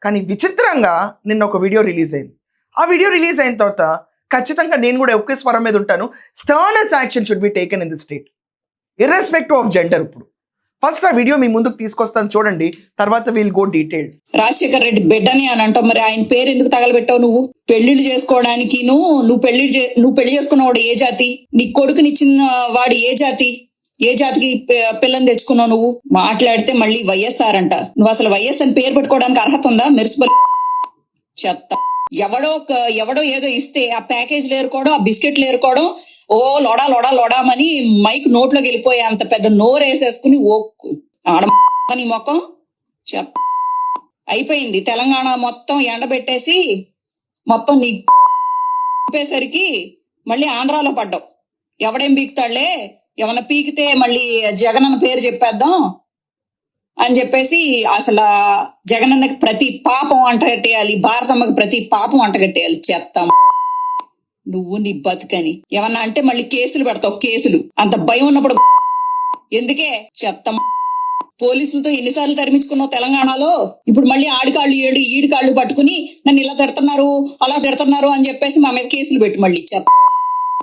కానీ విచిత్రంగా నిన్న ఒక వీడియో రిలీజ్ అయింది. ఆ వీడియో రిలీజ్ అయిన తర్వాత ఖచ్చితంగా నేను కూడా ఒకే స్వరం మీద ఉంటాను. Sternest action should be taken in the state irrespective of gender. ఇప్పుడు ఫస్ట్ ఆ వీడియో మీ ముందుకు తీసుకొస్తాను చూడండి, తర్వాత we'll go detailed. Rajasekhar Reddy బిడ్డని అని అంటావు, మరి ఆయన పేరు ఎందుకు తగలబెట్టావు? నువ్వు పెళ్లిళ్ళు చేసుకోవడానికి నువ్వు పెళ్లి చేసుకున్నవాడు ఏ జాతి? నీ కొడుకునిచ్చిన వాడు ఏ జాతి? ఏ జాతికి పిల్లని తెచ్చుకున్నావు? నువ్వు మాట్లాడితే మళ్ళీ వైఎస్ఆర్ అంట. నువ్వు అసలు వైఎస్ అని పేరు పెట్టుకోవడానికి అర్హత ఉందా? మెరిసిపల్ చెత్త. ఎవడో ఏదో ఇస్తే ఆ ప్యాకేజ్ లేరుకోవడం, ఆ బిస్కెట్లు ఏరుకోవడం, ఓ లోడా లోడా లోడామని మైక్ నోట్లోకి వెళ్ళిపోయే అంత పెద్ద నోరు వేసేసుకుని ఓ ఆడని మొఖం చెత్త అయిపోయింది. తెలంగాణ మొత్తం ఎండబెట్టేసి మొత్తం నింపేసరికి మళ్ళీ ఆంధ్రాలో పడ్డావు. ఎవడేం పీకుతాడులే, ఏమన్నా పీకితే మళ్ళీ జగనన్న పేరు చెప్పేద్దాం అని చెప్పేసి అసలు జగనన్నకి ప్రతి పాపం అంటగట్టేయాలి, భారతమ్మకి ప్రతి పాపం అంటగట్టేయాలి. చెత్తం నువ్వు నీ బతుకని ఏమన్నా అంటే మళ్ళీ కేసులు పెడతావు. కేసులు అంత భయం ఉన్నప్పుడు ఎందుకే? చెత్తం పోలీసులతో ఎన్నిసార్లు తరిమించుకున్నావు తెలంగాణలో. ఇప్పుడు మళ్ళీ ఆడికాళ్ళు ఈడికాళ్ళు పట్టుకుని నన్ను ఇలా తిడుతున్నారు అలా తిడుతున్నారు అని చెప్పేసి మా మీద కేసులు పెట్టి మళ్ళీ చెత్త.